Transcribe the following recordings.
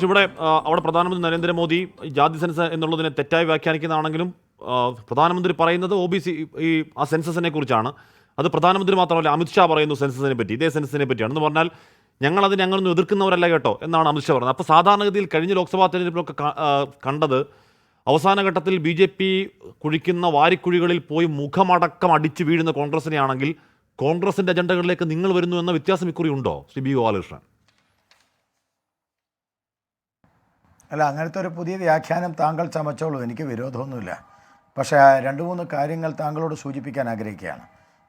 ഇവിടെ അവിടെ പ്രധാനമന്ത്രി നരേന്ദ്രമോദി ജാതി സെൻസസ് എന്നുള്ളതിനെ തെറ്റായി വ്യാഖ്യാനിക്കുന്നതാണെങ്കിലും പ്രധാനമന്ത്രി പറയുന്നത് OBC ഈ ആ സെൻസസിനെ കുറിച്ചാണ്. അത് പ്രധാനമന്ത്രി മാത്രമല്ല, അമിത്ഷാ പറയുന്നു സെൻസസിനെ പറ്റി, ഇതേ സെൻസസിനെ പറ്റിയാണ്. എന്ന് പറഞ്ഞാൽ ഞങ്ങളതിനെ ഞങ്ങളൊന്നും എതിർക്കുന്നവരല്ല കേട്ടോ എന്നാണ് അമിത്ഷാ പറയുന്നത്. അപ്പോൾ സാധാരണഗതിയിൽ കഴിഞ്ഞ ലോക്സഭാ തെരഞ്ഞെടുപ്പിലൊക്കെ കണ്ടത് അവസാന ഘട്ടത്തിൽ BJP കുഴിക്കുന്ന വാരിക്കുഴികളിൽ പോയി മുഖമടക്കം അടിച്ചു വീഴുന്ന കോൺഗ്രസിനെയാണെങ്കിൽ കോൺഗ്രസിൻ്റെ അജണ്ടകളിലേക്ക് നിങ്ങൾ വരുന്നു എന്ന വ്യത്യാസം ഇക്കുറി ഉണ്ടോ ശ്രീ ബി ഗോപാലകൃഷ്ണൻ? അല്ല, അങ്ങനത്തെ ഒരു പുതിയ വ്യാഖ്യാനം താങ്കൾ ചമച്ചോളൂ, എനിക്ക് വിരോധമൊന്നുമില്ല. പക്ഷേ 2-3 കാര്യങ്ങൾ താങ്കളോട് സൂചിപ്പിക്കാൻ ആഗ്രഹിക്കുകയാണ്.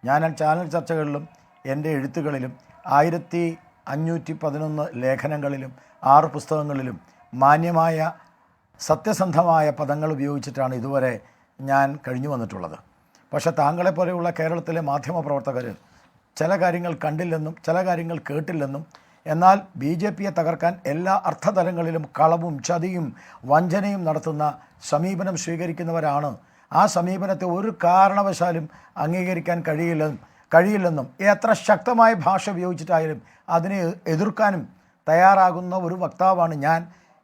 ഞാൻ ചാനൽ ചർച്ചകളിലും എൻ്റെ എഴുത്തുകളിലും 1511 ലേഖനങ്ങളിലും 6 പുസ്തകങ്ങളിലും മാന്യമായ സത്യസന്ധമായ പദങ്ങൾ ഉപയോഗിച്ചിട്ടാണ് ഇതുവരെ ഞാൻ കഴിഞ്ഞു വന്നിട്ടുള്ളത്. പക്ഷേ താങ്കളെപ്പോലെയുള്ള കേരളത്തിലെ മാധ്യമപ്രവർത്തകർ ചില കാര്യങ്ങൾ കണ്ടില്ലെന്നും ചില കാര്യങ്ങൾ കേട്ടില്ലെന്നും, എന്നാൽ BJPയെ തകർക്കാൻ എല്ലാ അർത്ഥതലങ്ങളിലും കളവും ചതിയും വഞ്ചനയും നടത്തുന്ന സമീപനം സ്വീകരിക്കുന്നവരാണ്. ആ സമീപനത്തെ ഒരു കാരണവശാലും അംഗീകരിക്കാൻ കഴിയില്ലെന്നും എത്ര ശക്തമായ ഭാഷ ഉപയോഗിച്ചിട്ടായാലും അതിനെ എതിർക്കാനും തയ്യാറാകുന്ന ഒരു വക്താവാണ് ഞാൻ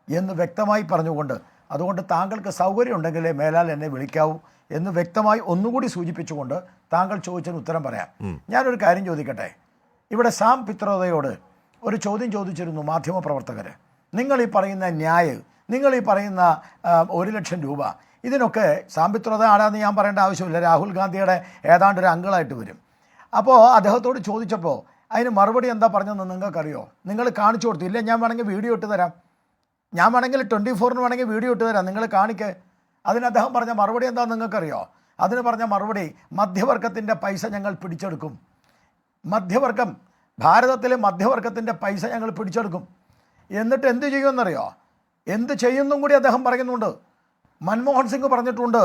എന്ന് വ്യക്തമായി പറഞ്ഞുകൊണ്ട്, അതുകൊണ്ട് താങ്കൾക്ക് സൗകര്യമുണ്ടെങ്കിലേ മേലാൽ എന്നെ വിളിക്കാവൂ എന്ന് വ്യക്തമായി ഒന്നുകൂടി സൂചിപ്പിച്ചുകൊണ്ട് താങ്കൾ ചോദിച്ചതിന് ഉത്തരം പറയാം. ഞാനൊരു കാര്യം ചോദിക്കട്ടെ. ഇവിടെ സാം പിത്രോദയോട് ഒരു ചോദ്യം ചോദിച്ചിരുന്നു മാധ്യമപ്രവർത്തകർ. നിങ്ങൾ ഈ പറയുന്ന നിങ്ങൾ ഈ പറയുന്ന 1 ലക്ഷം രൂപ, ഇതിനൊക്കെ സാം പിത്രോദ ആടാന്ന് ഞാൻ പറയേണ്ട ആവശ്യമില്ല, രാഹുൽ ഗാന്ധിയുടെ ഏതാണ്ട് ഒരു അങ്കിളായിട്ട് വരും. അപ്പോൾ അദ്ദേഹത്തോട് ചോദിച്ചപ്പോൾ അതിന് മറുപടി എന്താ പറഞ്ഞതെന്ന് നിങ്ങൾക്കറിയോ? നിങ്ങൾ കാണിച്ചു കൊടുത്തു. ഇല്ല, ഞാൻ വേണമെങ്കിൽ വീഡിയോ ഇട്ട് തരാം, ഞാൻ വേണമെങ്കിൽ 24-ന് വേണമെങ്കിൽ വീഡിയോ ഇട്ട് തരാം, നിങ്ങൾ കാണിക്കേ. അതിന് അദ്ദേഹം പറഞ്ഞ മറുപടി എന്താണെന്ന് നിങ്ങൾക്കറിയോ? അതിന് പറഞ്ഞ മറുപടി, മധ്യവർഗത്തിൻ്റെ പൈസ ഞങ്ങൾ പിടിച്ചെടുക്കും. ഭാരതത്തിലെ മധ്യവർഗത്തിൻ്റെ പൈസ ഞങ്ങൾ പിടിച്ചെടുക്കും. എന്നിട്ട് എന്ത് ചെയ്യുമെന്നറിയോ? എന്ത് ചെയ്യുന്നും കൂടി അദ്ദേഹം പറയുന്നുണ്ട്. മൻമോഹൻ സിംഗ് പറഞ്ഞിട്ടുണ്ട്,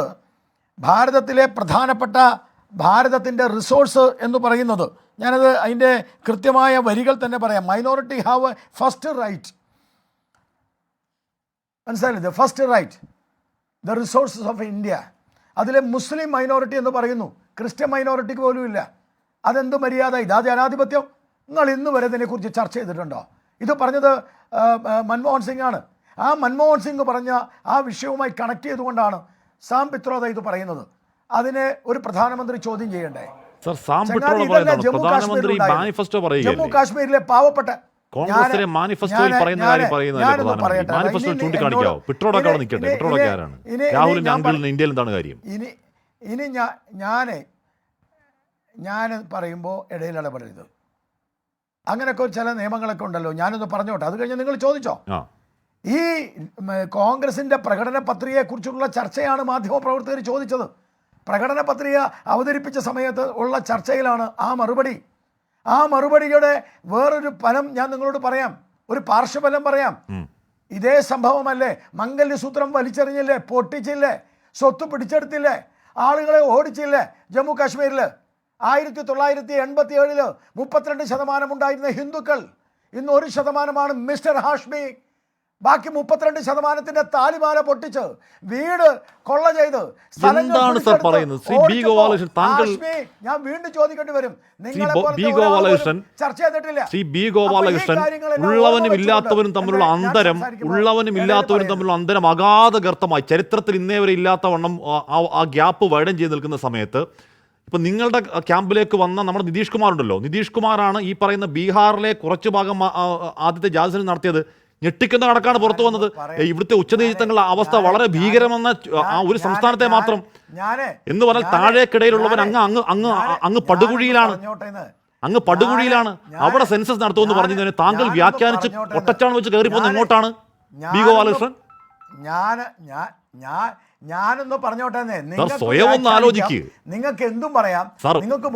ഭാരതത്തിലെ പ്രധാനപ്പെട്ട ഭാരതത്തിൻ്റെ റിസോഴ്സ് എന്ന് പറയുന്നത്, ഞാനത് അതിൻ്റെ കൃത്യമായ വരികൾ തന്നെ പറയാം. മൈനോറിറ്റി ഹാവ് ഫസ്റ്റ് റൈറ്റ്, മനസ്സിലായില്ലേ? First write the resources of India. അതിലെ മുസ്ലിം മൈനോറിറ്റി എന്ന് പറയുന്നു, ക്രിസ്ത്യൻ മൈനോറിറ്റിക്ക് പോലും ഇല്ല. അതെന്ത് മര്യാദ? ഇതാ ജനാധിപത്യം? നിങ്ങൾ ഇന്ന് വരെ ഇതിനെക്കുറിച്ച് ചർച്ച ചെയ്തിട്ടുണ്ടോ? ഇത് പറഞ്ഞത് മൻമോഹൻ സിംഗ് ആണ്. ആ മൻമോഹൻ സിംഗ് പറഞ്ഞ ആ വിഷയവുമായി കണക്ട് ചെയ്തുകൊണ്ടാണ് സാം പിത്രോദ ഇത് പറയുന്നത്. അതിനെ ഒരു പ്രധാനമന്ത്രി ചോദ്യം ചെയ്യണ്ടേ? ജമ്മു കാശ്മീരിലെ പാവപ്പെട്ട ഇനി ഞാൻ പറയുമ്പോൾ ഇടയിൽ ഇടപെടരുത്. അങ്ങനെയൊക്കെ ചില നിയമങ്ങളൊക്കെ ഉണ്ടല്ലോ, ഞാനൊന്ന് പറഞ്ഞോട്ടെ, അത് കഴിഞ്ഞ് നിങ്ങൾ ചോദിച്ചോ. ഈ കോൺഗ്രസിൻ്റെ പ്രകടന പത്രികയെക്കുറിച്ചുള്ള ചർച്ചയാണ് മാധ്യമപ്രവർത്തകർ ചോദിച്ചത്. പ്രകടന പത്രിക അവതരിപ്പിച്ച സമയത്ത് ഉള്ള ചർച്ചയിലാണ് ആ മറുപടി. ആ മറുപടിയുടെ വേറൊരു ഫലം ഞാൻ നിങ്ങളോട് പറയാം, ഒരു പാർശ്വഫലം പറയാം. ഇതേ സംഭവമല്ലേ? മംഗല്യസൂത്രം വലിച്ചെറിഞ്ഞില്ലേ, പൊട്ടിച്ചില്ലേ, സ്വത്ത് പിടിച്ചെടുത്തില്ലേ, ആളുകളെ ഓടിച്ചില്ലേ ജമ്മു കാശ്മീരിൽ? 1987 32% ഉണ്ടായിരുന്ന ഹിന്ദുക്കൾ ഇന്ന് 1% മിസ്റ്റർ ഹാഷ്മി. ബാക്കി 32% താലിബാനെ പൊട്ടിച്ച് വീട് കൊള്ള ചെയ്ത് ഞാൻ വീണ്ടും ചോദിക്കേണ്ടി വരും, നിങ്ങളെ ചർച്ച ചെയ്തിട്ടില്ല. ഉള്ളവനും ഇല്ലാത്തവരും തമ്മിലുള്ള അന്തരം അഗാധ ഗർത്തമായി ചരിത്രത്തിൽ ഇന്നേ വരെ ഇല്ലാത്ത വണ്ണം ആ ഗ്യാപ്പ് വൈഡൻ ചെയ്ത് നിൽക്കുന്ന സമയത്ത് ഇപ്പം നിങ്ങളുടെ ക്യാമ്പിലേക്ക് വന്ന നമ്മുടെ നിതീഷ് കുമാർ ഉണ്ടല്ലോ, നിതീഷ് കുമാറാണ് ഈ പറയുന്ന ബീഹാറിലെ കുറച്ചു ഭാഗം ആദ്യത്തെ ജാഥ നടത്തിയത്. ഞെട്ടിക്കുന്ന കണക്കാണ് പുറത്തു വന്നത്. ഇവിടുത്തെ ഉച്ചനീചിത്വങ്ങളുടെ അവസ്ഥ വളരെ ഭീകരമെന്ന ആ ഒരു സംസ്ഥാനത്തെ മാത്രം എന്ന് പറഞ്ഞാൽ താഴേക്കിടയിലുള്ളവൻ അങ്ങ് പടുകുഴിയിലാണ്. അവിടെ സെൻസസ് നടത്തുമെന്ന് പറഞ്ഞതിന് താങ്കൾ വ്യാഖ്യാനിച്ച് ഒട്ടച്ചാണ് വെച്ച് കയറിപ്പോന്ന് എങ്ങോട്ടാണ് ബി ഗോപാലകൃഷ്ണൻ? ഞാനൊന്ന് പറഞ്ഞോട്ടെ, നിങ്ങൾക്ക് എന്തും പറയാം, നിങ്ങൾക്ക്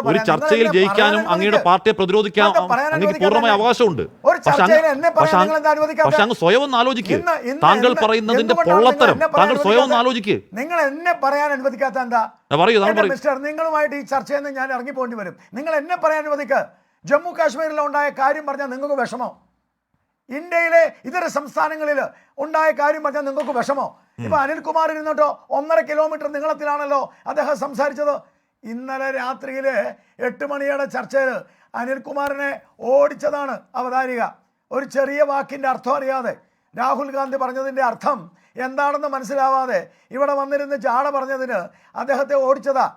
ഒരു ചർച്ചയിൽ ജയിക്കാനും അങ്ങയുടെ പാർട്ടിയെ പ്രതിരോധിക്കാനും അങ്ങേക്ക് പൂർണ്ണമായ അവകാശമുണ്ട്. പക്ഷെ അങ്ങ് സ്വയം ഒന്ന് ആലോചിക്കുക. താങ്കൾ പറയുന്നതിന്റെ പൊള്ളത്തരം താങ്കൾ സ്വയം ഒന്ന് ആലോചിക്കുക. നിങ്ങൾ എന്നെ പറയാൻ അനുവദിക്കാത്ത എന്താ? മിസ്റ്റർ, നിങ്ങളുമായിട്ട് ഈ ചർച്ചയിൽ നിന്ന് ഞാൻ ഇറങ്ങിപ്പോണ്ടി വരും. നിങ്ങൾ എന്നെ പറയാൻ അനുവദിക്കുക. ജമ്മു കാശ്മീരിൽ ഉണ്ടായ കാര്യം പറഞ്ഞാൽ നിങ്ങൾക്ക് വിഷമോ? ഇന്ത്യയിലെ ഇതര സംസ്ഥാനങ്ങളിൽ ഉണ്ടായ കാര്യം പറഞ്ഞാൽ നിങ്ങൾക്ക് വിഷമോ? ഇപ്പൊ അനിൽകുമാർ ഇരുന്നിട്ടോ 1.5 കിലോമീറ്റർ നീളത്തിലാണല്ലോ അദ്ദേഹം സംസാരിച്ചത്. ഇന്നലെ രാത്രിയിൽ 8 മണിയുടെ ചർച്ചയിൽ അനിൽകുമാറിനെ ഓടിച്ചതാണ് അവതാരിക. ഒരു ചെറിയ വാക്കിൻ്റെ അർത്ഥം അറിയാതെ, രാഹുൽ ഗാന്ധി പറഞ്ഞതിൻ്റെ അർത്ഥം എന്താണെന്ന് മനസ്സിലാവാതെ ഇവിടെ വന്നിരുന്ന് ജാട പറഞ്ഞതിന് അദ്ദേഹത്തെ ഓടിച്ചതാ.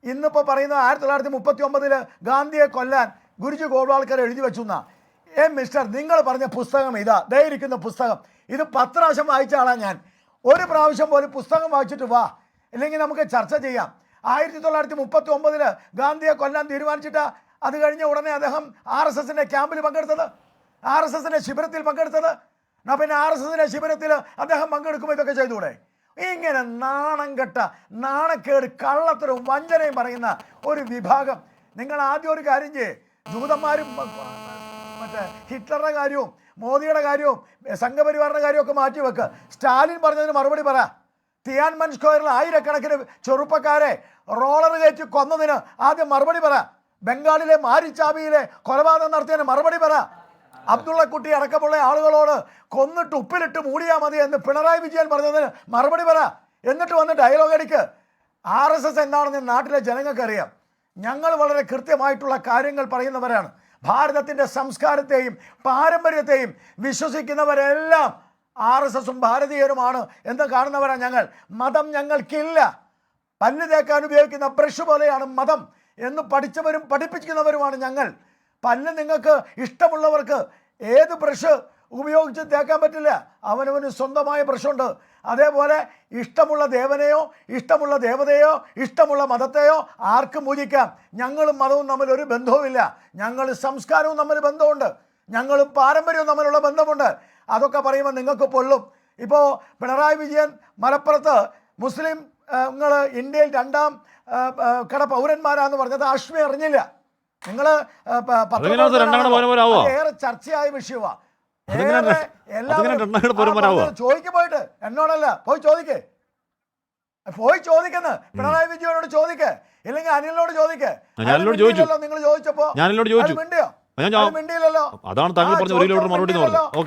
ഇന്നിപ്പോൾ പറയുന്നത് 1939 ഗാന്ധിയെ കൊല്ലാൻ ഗുരുജി ഗോൾവാൾക്കർ എഴുതി വെച്ചു എന്നാ. മിസ്റ്റർ, നിങ്ങൾ പറഞ്ഞ പുസ്തകം ഇതാ, ദേ ഇരിക്കുന്ന പുസ്തകം. ഇത് 10 പ്രാവശ്യം വായിച്ച ആളാണ് ഞാൻ. ഒരു പ്രാവശ്യം പോലും പുസ്തകം വായിച്ചിട്ട് വാ, ഇല്ലെങ്കിൽ നമുക്ക് ചർച്ച ചെയ്യാം. 1939 ഗാന്ധിയെ കൊല്ലാൻ തീരുമാനിച്ചിട്ട് അത് കഴിഞ്ഞ ഉടനെ അദ്ദേഹം RSSന്റെ ക്യാമ്പിൽ പങ്കെടുത്തത്, RSSന്റെ ശിബിരത്തിൽ പങ്കെടുത്തത്. എന്നാൽ പിന്നെ RSSന്റെ ശിബിരത്തിൽ അദ്ദേഹം പങ്കെടുക്കുമ്പോൾ ഇതൊക്കെ ചെയ്തുകൂടെ? ഇങ്ങനെ നാണം കെട്ട, നാണക്കേട്, കള്ളത്തരവും വഞ്ചനയും പറയുന്ന ഒരു വിഭാഗം. നിങ്ങൾ ആദ്യം ഒരു കാര്യം ചെയ്യേ, ജൂതന്മാരും മറ്റേ ഹിറ്റ്ലറുടെ കാര്യവും മോദിയുടെ കാര്യവും സംഘപരിവാറിൻ്റെ കാര്യമൊക്കെ മാറ്റി വെക്ക്. സ്റ്റാലിൻ പറഞ്ഞതിന് മറുപടി പറ. തിയാൻമൻ സ്ക്വയറിൽ ആയിരക്കണക്കിന് ചെറുപ്പക്കാരെ റോളർ കയറ്റി കൊന്നതിന് ആദ്യം മറുപടി പറ. ബംഗാളിലെ മാരിച്ചാബിയിലെ കൊലപാതകം നടത്തിയതിന് മറുപടി പറ. അബ്ദുള്ളക്കുട്ടി അടക്കമുള്ള ആളുകളോട് കൊന്നിട്ട് ഉപ്പിലിട്ട് മൂടിയാൽ മതി എന്ന് പിണറായി വിജയൻ പറഞ്ഞതിന് മറുപടി പറ. എന്നിട്ട് വന്ന് ഡയലോഗ് അടിക്ക്. RSS എന്താണെന്ന് നാട്ടിലെ ജനങ്ങൾക്കറിയാം. ഞങ്ങൾ വളരെ കൃത്യമായിട്ടുള്ള കാര്യങ്ങൾ പറയുന്നവരാണ്. ഭാരതത്തിൻ്റെ സംസ്കാരത്തെയും പാരമ്പര്യത്തെയും വിശ്വസിക്കുന്നവരെല്ലാം RSSും ഭാരതീയരുമാണ് എന്ന് കാണുന്നവരാണ് ഞങ്ങൾ. മതം ഞങ്ങൾക്കില്ല. പല്ല് തേക്കാൻ ഉപയോഗിക്കുന്ന ബ്രഷ് പോലെയാണ് മതം എന്ന് പഠിച്ചവരും പഠിപ്പിക്കുന്നവരുമാണ് ഞങ്ങൾ. പല്ല് നിങ്ങൾക്ക് ഇഷ്ടമുള്ളവർക്ക് ഏത് ബ്രഷ് ഉപയോഗിച്ച് തേക്കാൻ പറ്റില്ല. അവനവന് സ്വന്തമായ ബ്രഷുണ്ട്. അതേപോലെ ഇഷ്ടമുള്ള ദേവനെയോ ഇഷ്ടമുള്ള ദേവതയോ ഇഷ്ടമുള്ള മതത്തെയോ ആർക്കും പൂജിക്കാം. ഞങ്ങളും മതവും തമ്മിൽ ഒരു ബന്ധവുമില്ല. ഞങ്ങൾ സംസ്കാരവും തമ്മിൽ ബന്ധമുണ്ട്. ഞങ്ങളും പാരമ്പര്യവും തമ്മിലുള്ള ബന്ധമുണ്ട്. അതൊക്കെ പറയുമ്പോൾ നിങ്ങൾക്ക് പൊള്ളും. ഇപ്പോൾ പിണറായി വിജയൻ മലപ്പുറത്ത് മുസ്ലിംങ്ങൾ ഇന്ത്യയിൽ 2ാം കട പൗരന്മാരാന്ന് പറഞ്ഞത് ആഷ്മി അറിഞ്ഞില്ല. നിങ്ങൾ ഏറെ ചർച്ചയായ വിഷയമാണ്. ചോദിക്ക്, പോയിട്ട് എന്നോടല്ല, പോയി ചോദിക്ക്, പോയി ചോദിക്കുന്നു. പിണറായി വിജയനോട് ചോദിക്ക്, ഇല്ലെങ്കിൽ അനിലിനോട് ചോദിക്ക്. നിങ്ങൾ ചോദിച്ചപ്പോ മിണ്ടിയോ? മിണ്ടിയില്ലല്ലോ. അതാണ് താങ്കൾ പറഞ്ഞ ഒരു കിലോമീറ്റർ മറുപടി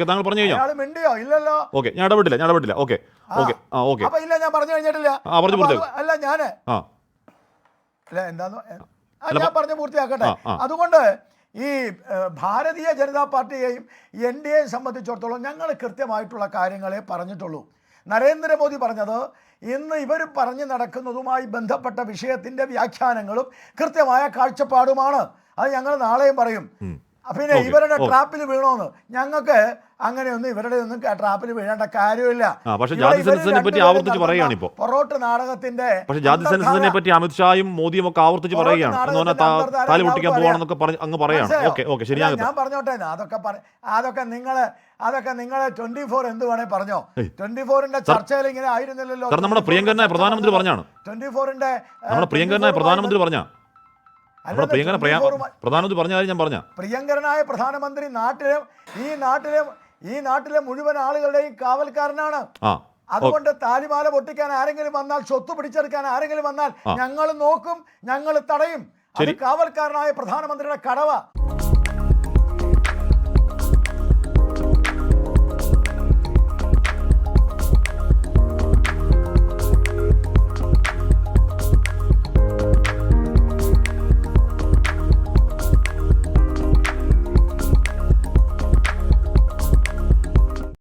താങ്കൾ പറഞ്ഞു കഴിഞ്ഞാൽ അയാൾ മിണ്ടിയോ? ഇല്ലല്ലോ. ഓക്കെ, ഞാൻ ഇടപെട്ടില്ല. ഓക്കെ അപ്പൊ ഇല്ല, ഞാൻ പറഞ്ഞു കഴിഞ്ഞിട്ടില്ല. അല്ല ഞാന് അല്ല എന്താന്ന് ഞാൻ പറഞ്ഞു പൂർത്തിയാക്കട്ടെ. അതുകൊണ്ട് ഈ ഭാരതീയ ജനതാ പാർട്ടിയെയും NDAയെയും സംബന്ധിച്ചിടത്തോളം ഞങ്ങൾ കൃത്യമായിട്ടുള്ള കാര്യങ്ങളെ പറഞ്ഞിട്ടുള്ളൂ. നരേന്ദ്രമോദി പറഞ്ഞത് ഇന്ന് ഇവർ പറഞ്ഞു നടക്കുന്നതുമായി ബന്ധപ്പെട്ട വിഷയത്തിൻ്റെ വ്യാഖ്യാനങ്ങളും കൃത്യമായ കാഴ്ചപ്പാടുമാണ്. അത് ഞങ്ങൾ നാളെയും പറയും. പിന്നെ ഇവരുടെ ട്രാപ്പിൽ വീണോന്ന്, ഞങ്ങൾക്ക് അങ്ങനെയൊന്നും ഇവരുടെ ഒന്നും ട്രാപ്പിൽ വീഴേണ്ട കാര്യമില്ല. പൊറോട്ട് നാടകത്തിന്റെ അമിത്ഷായും മോദിയും ഒക്കെ ആവർത്തിച്ച് പറയുകയാണ്. ഞാൻ പറഞ്ഞോട്ടെ, അതൊക്കെ നിങ്ങള് 24 എന്ത് വേണേ പറഞ്ഞോ. 24ന്റെ ചർച്ചയിൽ ഇങ്ങനെ ആയിരുന്നില്ലല്ലോ. നമ്മുടെ പ്രിയങ്കരനായ പ്രധാനമന്ത്രി പറഞ്ഞാണ്. 24ന്റെ പ്രിയങ്കരനായ പ്രധാനമന്ത്രി പറഞ്ഞ പ്രധാനമന്ത്രി പറഞ്ഞ കാര്യം ഞാൻ പറഞ്ഞ പ്രിയങ്കരനായ പ്രധാനമന്ത്രി ഈ നാട്ടിലെ മുഴുവൻ ആളുകളുടെയും കാവൽക്കാരനാണ്. അതുകൊണ്ട് താലിമാല പൊട്ടിക്കാൻ ആരെങ്കിലും വന്നാൽ, സ്വത്ത് പിടിച്ചെടുക്കാൻ ആരെങ്കിലും വന്നാൽ ഞങ്ങൾ നോക്കും, ഞങ്ങൾ തടയും. അത് കാവൽക്കാരനായ പ്രധാനമന്ത്രിയുടെ കടവ.